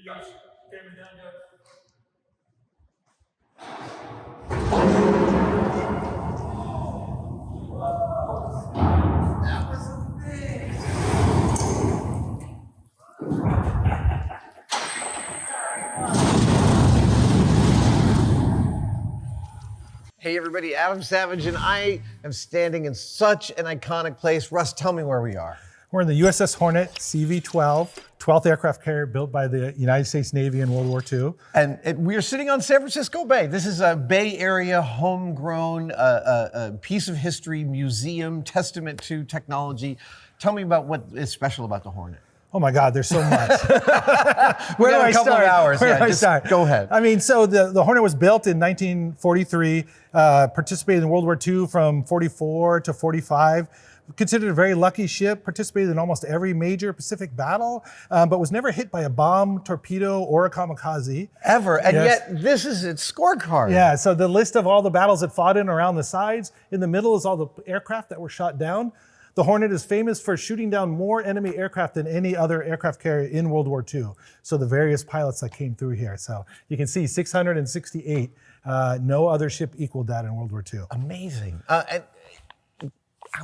Hey everybody, Adam Savage, and I am standing in such an iconic place. Russ, tell me where we are. We're in the USS Hornet CV-12, 12th aircraft carrier built by the United States Navy in World War II. And we are sitting on San Francisco Bay. This is a Bay Area homegrown piece of history, museum, testament to technology. Tell me about what is special about the Hornet. Oh my God, there's so much. Where do I start? Hours. Where do I start? Go ahead. I mean, so the Hornet was built in 1943, participated in World War II from 44 to 45. Considered a very lucky ship, participated in almost every major Pacific battle, but was never hit by a bomb, torpedo, or a kamikaze. Ever, and yet this is its scorecard. Yeah, so the list of all the battles it fought in around the sides. In the middle is all the aircraft that were shot down. The Hornet is famous for shooting down more enemy aircraft than any other aircraft carrier in World War II. So the various pilots that came through here. So you can see 668. No other ship equaled that in World War II. Amazing. And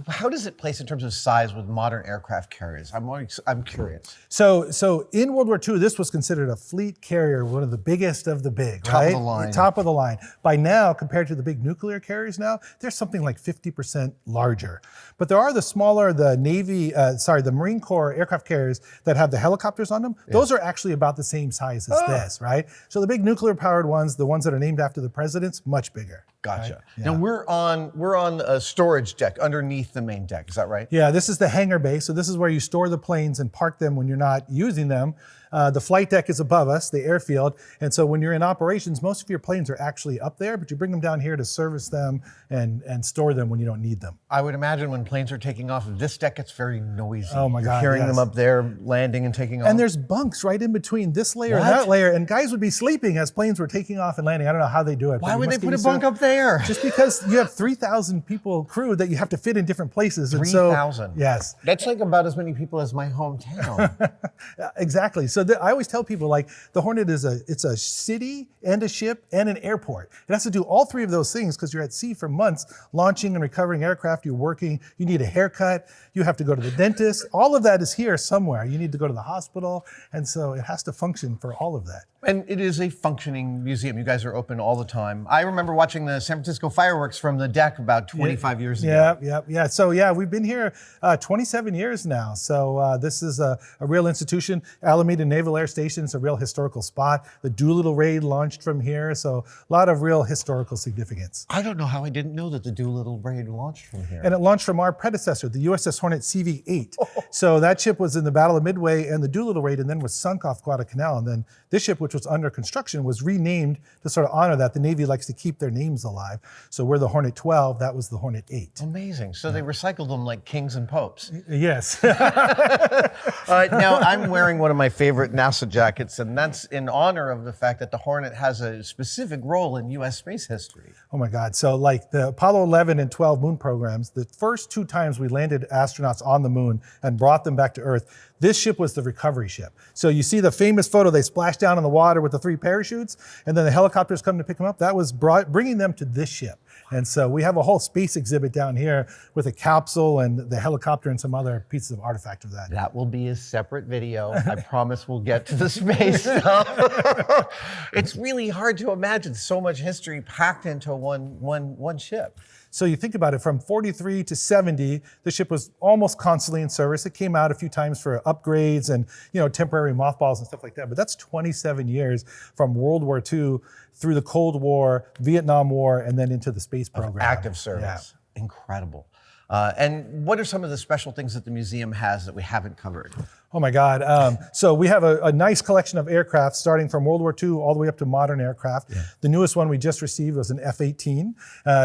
how does it place in terms of size with modern aircraft carriers? I'm curious. So in World War II, this was considered a fleet carrier, one of the biggest of the big, Top of the line. Top of the line. By now, compared to the big nuclear carriers now, they're something like 50% larger. But there are the smaller, the Marine Corps aircraft carriers that have the helicopters on them. Yeah. Those are actually about the same size as this, right? So the big nuclear powered ones, the ones that are named after the presidents, much bigger. Gotcha. Right? Yeah. Now we're on a storage deck underneath the main deck. Is that right? Yeah, this is the hangar bay. So this is where you store the planes and park them when you're not using them. The flight deck is above us, the airfield. And so when you're in operations, most of your planes are actually up there, but you bring them down here to service them and store them when you don't need them. I would imagine when planes are taking off, this deck gets very noisy. Oh my God, You're hearing yes. them up there landing and taking off. And there's bunks right in between this layer and that layer, and guys would be sleeping as planes were taking off and landing. I don't know how they do it. Why would they put a bunk up there? Just because you have 3,000 people crew that you have to fit in different places. 3,000? Yes. That's like about as many people as my hometown. Exactly. So I always tell people, like, the Hornet is it's a city and a ship and an airport. It has to do all three of those things because you're at sea for months, launching and recovering aircraft, you're working, you need a haircut, you have to go to the dentist. All of that is here somewhere. You need to go to the hospital. And so it has to function for all of that. And it is a functioning museum. You guys are open all the time. I remember watching the San Francisco fireworks from the deck about 25 years ago. Yeah. So yeah, we've been here 27 years now. So this is a real institution. Alameda Naval Air Station is a real historical spot. The Doolittle raid launched from here. So a lot of real historical significance. I don't know how I didn't know that the Doolittle raid launched from here. And it launched from our predecessor, the USS Hornet CV-8. So that ship was in the Battle of Midway and the Doolittle raid, and then was sunk off Guadalcanal. And then this ship, which was under construction, was renamed to sort of honor that. The Navy likes to keep their names alive. So we're the Hornet 12, that was the Hornet 8. Amazing. So they recycled them like kings and popes. Yes. Now I'm wearing one of my favorite NASA jackets, and that's in honor of the fact that the Hornet has a specific role in U.S. space history. Oh my God. So like the Apollo 11 and 12 moon programs, the first 2 times we landed astronauts on the moon and brought them back to Earth, this ship was the recovery ship. So you see the famous photo, they splash down in the water with the 3 parachutes, and then the helicopters come to pick them up. That was bringing them to this ship. And so we have a whole space exhibit down here with a capsule and the helicopter and some other pieces of artifact of that. That will be a separate video. I promise we'll get to the space stuff. It's really hard to imagine so much history packed into one ship. So you think about it, from 43 to 70, the ship was almost constantly in service. It came out a few times for upgrades and temporary mothballs and stuff like that. But that's 27 years from World War II through the Cold War, Vietnam War, and then into the space program. Active service. Yeah. Incredible. And what are some of the special things that the museum has that we haven't covered? Oh my God. So we have a nice collection of aircraft starting from World War II all the way up to modern aircraft. Yeah. The newest one we just received was an F-18.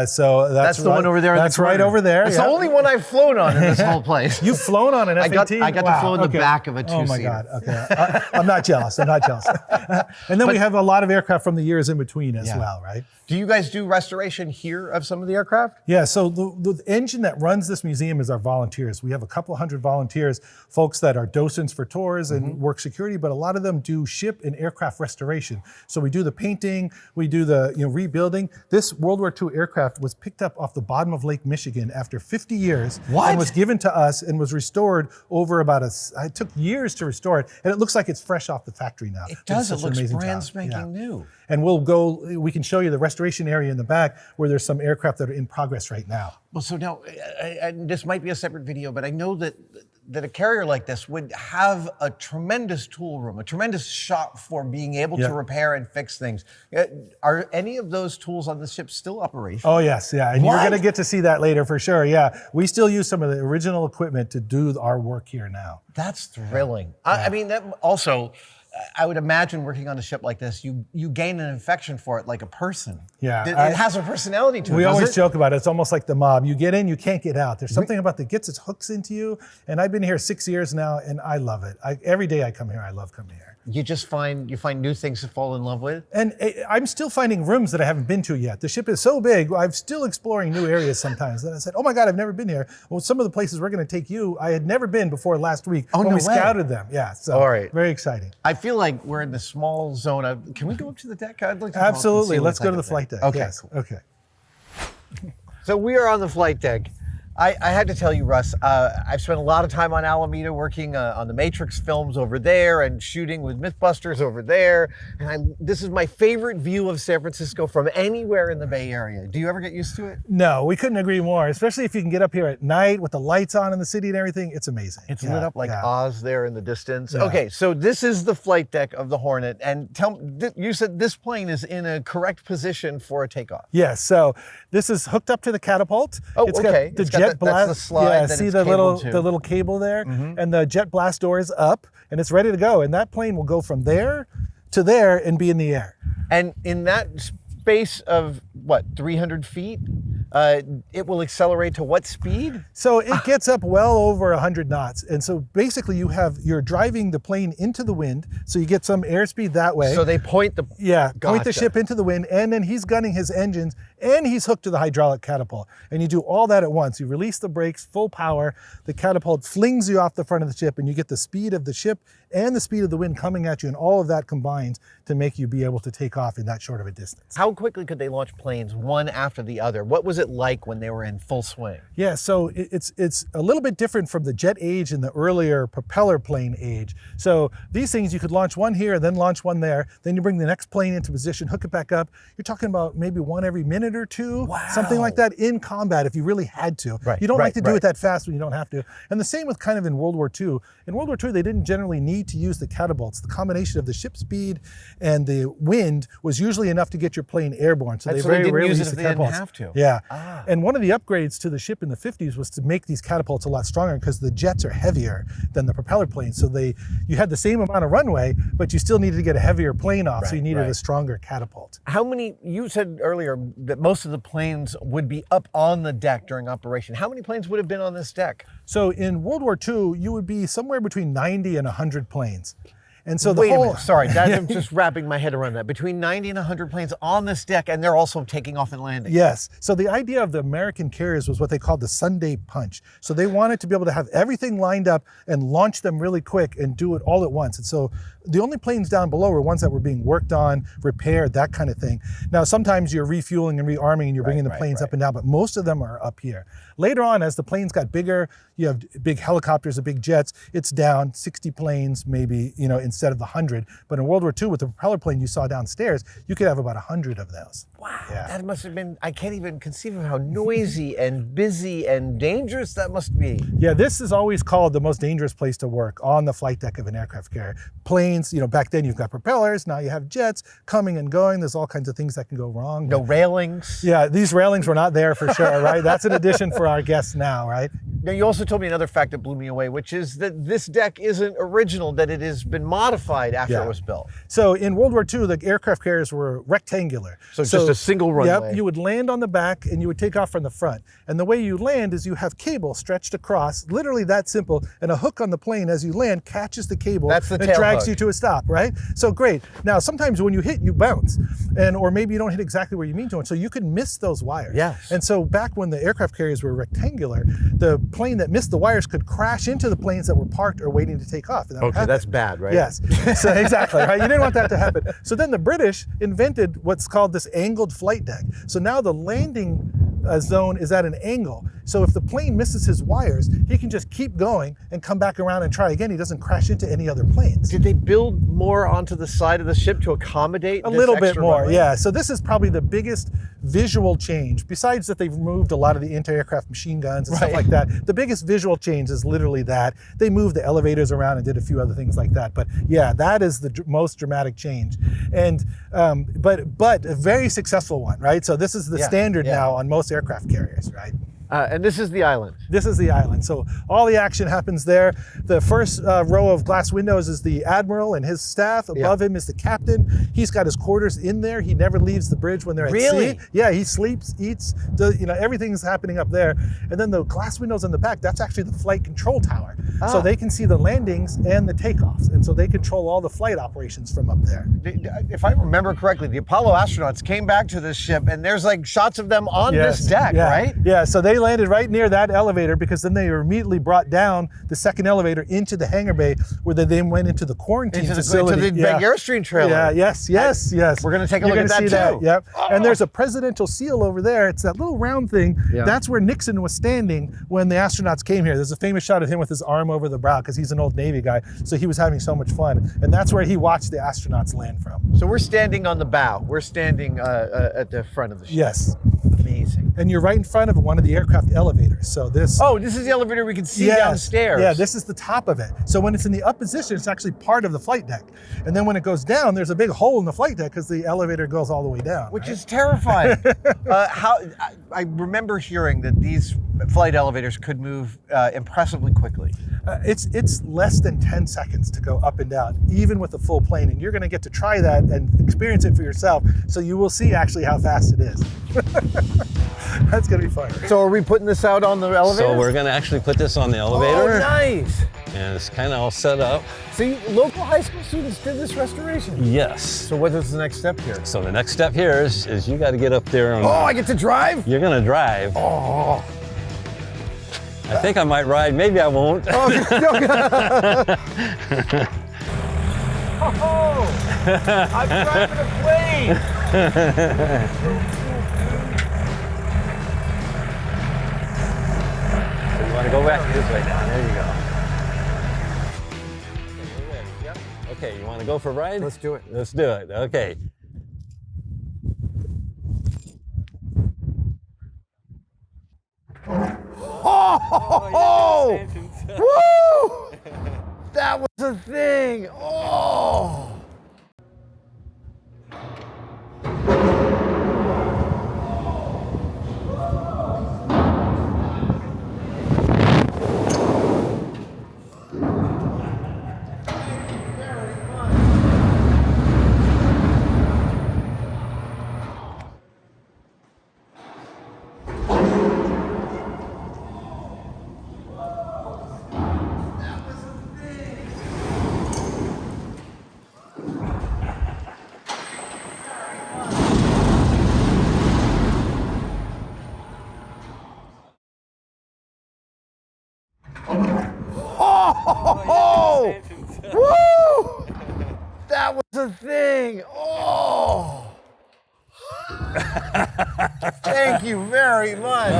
So that's the one over there. That's right over there. It's the only one I've flown on in this whole place. You've flown on an F-18? I got to flow in the back of a 2-seater. Oh my God, okay. I'm not jealous, And then we have a lot of aircraft from the years in between as well, right? Do you guys do restoration here of some of the aircraft? Yeah, so the engine that runs this museum is our volunteers. We have a couple hundred volunteers, folks that are dosage persons for tours and work security, but a lot of them do ship and aircraft restoration. So we do the painting, we do the rebuilding. This World War II aircraft was picked up off the bottom of Lake Michigan after 50 years and was given to us and was restored over about it took years to restore it, and it looks like it's fresh off the factory now. It does. It looks brand spanking new. And we can show you the restoration area in the back where there's some aircraft that are in progress right now. Well, so now, this might be a separate video, but I know that a carrier like this would have a tremendous tool room, a tremendous shop for being able to repair and fix things. Are any of those tools on the ship still operational? Oh, yes, yeah. And you're going to get to see that later for sure. Yeah, we still use some of the original equipment to do our work here now. That's thrilling. I mean, that also, I would imagine working on a ship like this, you gain an affection for it like a person. Yeah. It has a personality to it. We always joke about it. It's almost like the mob. You get in, you can't get out. There's something about that gets its hooks into you. And I've been here 6 years now, and I love it. Every day I come here, I love coming here. You just find new things to fall in love with? And I'm still finding rooms that I haven't been to yet. The ship is so big, I'm still exploring new areas sometimes. And I said, oh my God, I've never been here. Well, some of the places we're going to take you, I had never been before last week when we scouted them. Yeah, so very exciting. I feel like we're in the small zone of, can we go up to the deck? I'd like to Absolutely, let's go to the flight deck. Okay, yes. cool. Okay. So we are on the flight deck. I had to tell you, Russ, I've spent a lot of time on Alameda working on the Matrix films over there and shooting with Mythbusters over there. And this is my favorite view of San Francisco from anywhere in the Bay Area. Do you ever get used to it? No, we couldn't agree more, especially if you can get up here at night with the lights on in the city and everything. It's amazing. It's lit up like Oz there in the distance. Yeah. Okay, so this is the flight deck of the Hornet. And you said this plane is in a correct position for a takeoff. Yes, so this is hooked up to the catapult. Oh, okay. The jet blast. That's the slide that see the little cable there, and the jet blast door is up, and it's ready to go. And that plane will go from there to there and be in the air. And in that space of what, 300 feet, it will accelerate to what speed? So it gets up well over 100 knots. And so basically you're driving the plane into the wind. So you get some airspeed that way. So they point the... point the ship into the wind, and then he's gunning his engines, and he's hooked to the hydraulic catapult. And you do all that at once. You release the brakes, full power, the catapult flings you off the front of the ship, and you get the speed of the ship and the speed of the wind coming at you, and all of that combines to make you be able to take off in that short of a distance. How quickly could they launch planes one after the other? What was it like when they were in full swing? Yeah, so it's a little bit different from the jet age and the earlier propeller plane age. So these things, you could launch one here, then launch one there, then you bring the next plane into position, hook it back up. You're talking about maybe one every minute or two, something like that in combat if you really had to. You don't like to do it that fast when you don't have to. And the same with kind of in World War II. In World War II, they didn't generally need to use the catapults. The combination of the ship speed and the wind was usually enough to get your plane airborne. So they very rarely used the catapults. Have to. Yeah. And one of the upgrades to the ship in the 50s was to make these catapults a lot stronger because the jets are heavier than the propeller planes. So you had the same amount of runway, but you still needed to get a heavier plane off, so you needed a stronger catapult. You said earlier that most of the planes would be up on the deck during operation. How many planes would have been on this deck? So in World War II, you would be somewhere between 90 and 100 planes. And so Wait a minute, sorry, I'm just wrapping my head around that. Between 90 and 100 planes on this deck, and they're also taking off and landing. Yes, so the idea of the American carriers was what they called the Sunday punch. So they wanted to be able to have everything lined up and launch them really quick and do it all at once. And so the only planes down below were ones that were being worked on, repaired, that kind of thing. Now, sometimes you're refueling and rearming and you're bringing the planes up and down, but most of them are up here. Later on, as the planes got bigger, you have big helicopters, the big jets, it's down 60 planes maybe, instead of the 100. But in World War II, with the propeller plane you saw downstairs, you could have about 100 of those. Wow, that must have been, I can't even conceive of how noisy and busy and dangerous that must be. Yeah, this is always called the most dangerous place to work, on the flight deck of an aircraft carrier. Planes, back then you've got propellers, now you have jets coming and going. There's all kinds of things that can go wrong. No railings. Yeah, these railings were not there for sure, right? That's an addition for our guests now, right? Now, you also told me another fact that blew me away, which is that this deck isn't original, that it has been modified after it was built. So in World War II, the aircraft carriers were rectangular. So just a single runway. Yep, you would land on the back and you would take off from the front. And the way you land is you have cable stretched across, literally that simple, and a hook on the plane as you land catches the cable That's the and tail drags hook. you to a stop, right? So great. Now, sometimes when you hit, you bounce, or maybe you don't hit exactly where you mean to, and so you could miss those wires. Yes. And so back when the aircraft carriers were rectangular, the plane that missed the wires could crash into the planes that were parked or waiting to take off. And that would Okay, happen. that's bad, right? Yes, so exactly, right? You didn't want that to happen. So then the British invented what's called this angled flight deck. So now the landing zone is at an angle. So if the plane misses his wires, he can just keep going and come back around and try again. He doesn't crash into any other planes. Did they build more onto the side of the ship to accommodate A this little bit extra more, runway? yeah. So this is probably the biggest visual change, besides that they've removed a lot of the anti-aircraft machine guns and stuff Right. like that. The biggest visual change is literally that. They moved the elevators around and did a few other things like that. But yeah, that is the most dramatic change. And but a very successful one, right? So this is the standard now on most aircraft carriers, right? And this is the island. This is the island. So all the action happens there. The first row of glass windows is the admiral and his staff. Above him is the captain. He's got his quarters in there. He never leaves the bridge when they're at sea. Yeah, he sleeps, eats, everything's happening up there. And then the glass windows in the back, that's actually the flight control tower. So they can see the landings and the takeoffs. And so they control all the flight operations from up there. If I remember correctly, the Apollo astronauts came back to this ship and there's like shots of them on this deck, right? Yeah, so they landed right near that elevator because then they were immediately brought down the second elevator into the hangar bay where they then went into the quarantine facility. Into the big Airstream trailer. Yeah, yes. We're going to take a look at that too. Yep. And there's a presidential seal over there. It's that little round thing. Yeah. That's where Nixon was standing when the astronauts came here. There's a famous shot of him with his arm over the brow because he's an old Navy guy. So he was having so much fun. And that's where he watched the astronauts land from. So we're standing on the bow. We're standing at the front of the ship. Yes. Amazing. And you're right in front of one of the aircraft elevators. So this. Oh, this is the elevator we can see downstairs. Yeah, this is the top of it. So when it's in the up position, it's actually part of the flight deck. And then when it goes down, there's a big hole in the flight deck because the elevator goes all the way down. Which is terrifying. I remember hearing that these flight elevators could move impressively quickly. It's less than 10 seconds to go up and down, even with a full plane. And you're going to get to try that and experience it for yourself. So you will see actually how fast it is. That's going to be fun. So are we putting this out on the elevator? So we're going to actually put this on the elevator. Oh, nice. And it's kind of all set up. So local high school students did this restoration? Yes. So what is the next step here? So the next step here is you got to get up there. And I get to drive? You're going to drive. Oh. I think I might ride. Maybe I won't. Oh, I'm driving a plane. You want to go back this way now. There you go. Okay, you want to go for a ride? Let's do it. Let's do it. Okay. Oh! Woo! That was a thing. Oh! Oh! Woo! That was a thing. Oh! Thank you very much.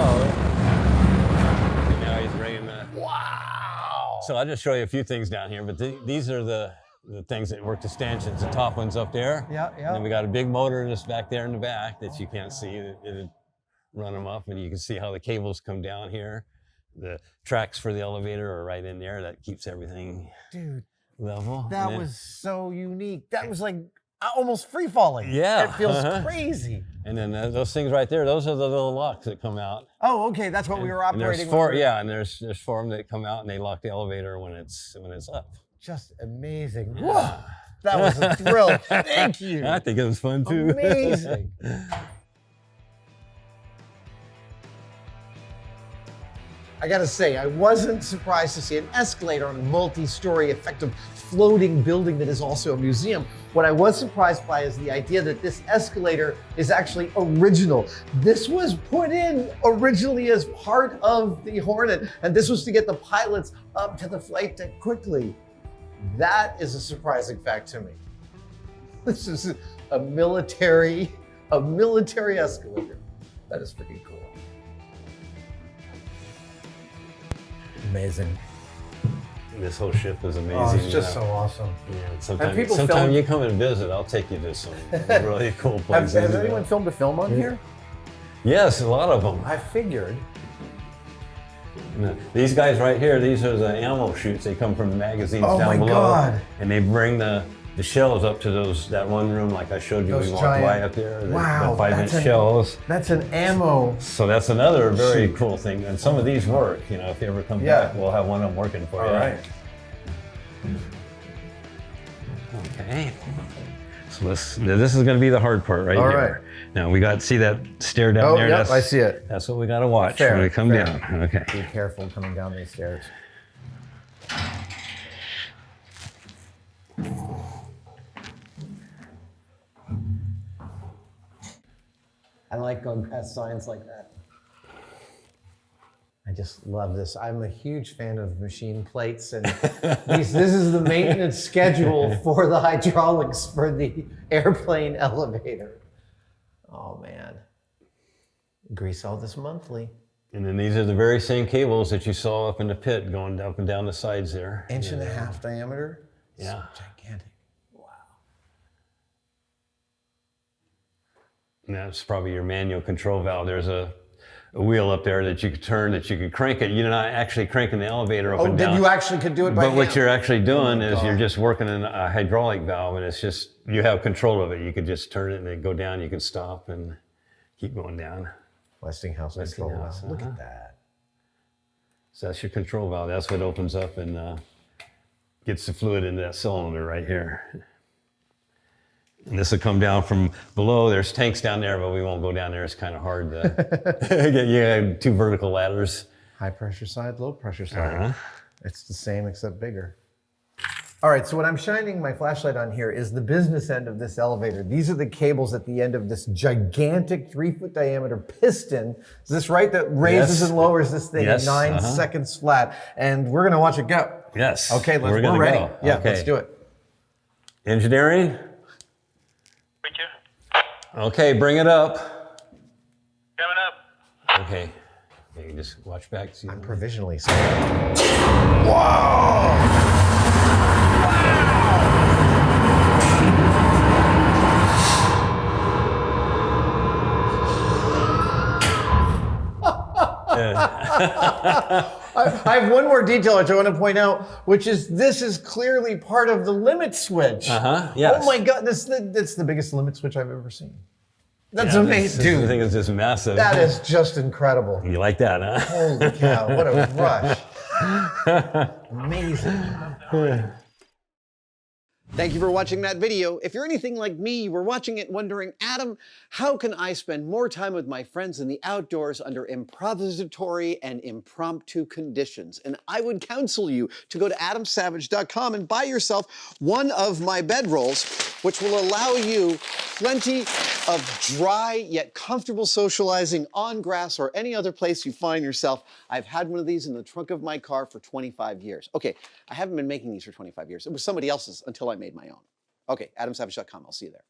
Now he's bringing that. Wow! So I'll just show you a few things down here, but these are the things that work the stanchions. The top one's up there. Yeah. And then we got a big motor just back there in the back that you can't see. It'd run them up, and you can see how the cables come down here. The tracks for the elevator are right in there. That keeps everything level. That was so unique. That was like almost free falling. Yeah. It feels crazy. And then those things right there, those are the little locks that come out. Oh, okay. That's what we were And operating there's four, with. yeah, and there's four of them that come out and they lock the elevator when it's up. Just amazing. Whoa. That was a thrill. Thank you. I think it was fun too. Amazing. I gotta say, I wasn't surprised to see an escalator on a multi-story effective floating building that is also a museum. What I was surprised by is the idea that this escalator is actually original. This was put in originally as part of the Hornet, and this was to get the pilots up to the flight deck quickly. That is a surprising fact to me. This is a military escalator. That is freaking cool. Amazing. This whole ship is amazing. Oh, it's just so awesome. Yeah, sometime you come and visit, I'll take you to some really cool places. Has anyone filmed a film on here? Yes, a lot of them. I figured. These guys right here, these are the ammo chutes. They come from the magazines down below. God. And they bring the shells up to that one room like I showed you. Those we walked giant, by up there. The 5-inch that's shells. That's an ammo. So that's another very cool thing. And some of these work. You know, if you ever come back, we'll have one of them working for you. All right. Okay. So this is going to be the hard part right here. Right. Now we got, see that stair down there? Yep, I see it. That's what we got to watch when we come down. Okay. Be careful coming down these stairs. I like going past signs like that. I just love this. I'm a huge fan of machine plates, and this is the maintenance schedule for the hydraulics for the airplane elevator. Oh man. Grease all this monthly. And then these are the very same cables that you saw up in the pit going up and down the sides there. 1.5 diameter? Yeah. It's gigantic. Wow. And that's probably your manual control valve. There's a wheel up there that you could turn, that you could crank it. You're not actually cranking the elevator up and down. Oh, you actually could do it by hand? But what you're actually doing is you're just working in a hydraulic valve, and it's just, you have control of it. You could just turn it and then go down. You can stop and keep going down. Westinghouse control valve. Look at that. So that's your control valve. That's what opens up and gets the fluid into that cylinder right here. And this will come down from below. There's tanks down there, but we won't go down there. It's kind of hard to get. You have 2 vertical ladders. High pressure side, low pressure side. It's the same except bigger. All right, so what I'm shining my flashlight on here is the business end of this elevator. These are the cables at the end of this gigantic 3-foot diameter piston. Is this right? That raises and lowers this thing in 9 seconds flat. And we're gonna watch it go. Yes. Okay, we're ready. Go. Yeah, okay. Let's do it. Engineering? Okay, bring it up. Coming up. Okay. You can just watch back. See I'm provisionally scared. Whoa! I have one more detail which I want to point out, which is this is clearly part of the limit switch. Yes. Oh my God, that's the biggest limit switch I've ever seen. That's amazing, dude. I think it's just massive. That is just incredible. You like that, huh? Holy cow, what a rush. Amazing. Thank you for watching that video. If you're anything like me, you were watching it wondering, Adam, how can I spend more time with my friends in the outdoors under improvisatory and impromptu conditions? And I would counsel you to go to adamsavage.com and buy yourself one of my bedrolls, which will allow you plenty of dry yet comfortable socializing on grass or any other place you find yourself. I've had one of these in the trunk of my car for 25 years. Okay, I haven't been making these for 25 years. It was somebody else's until I made my own. Okay, adamsavage.com. I'll see you there.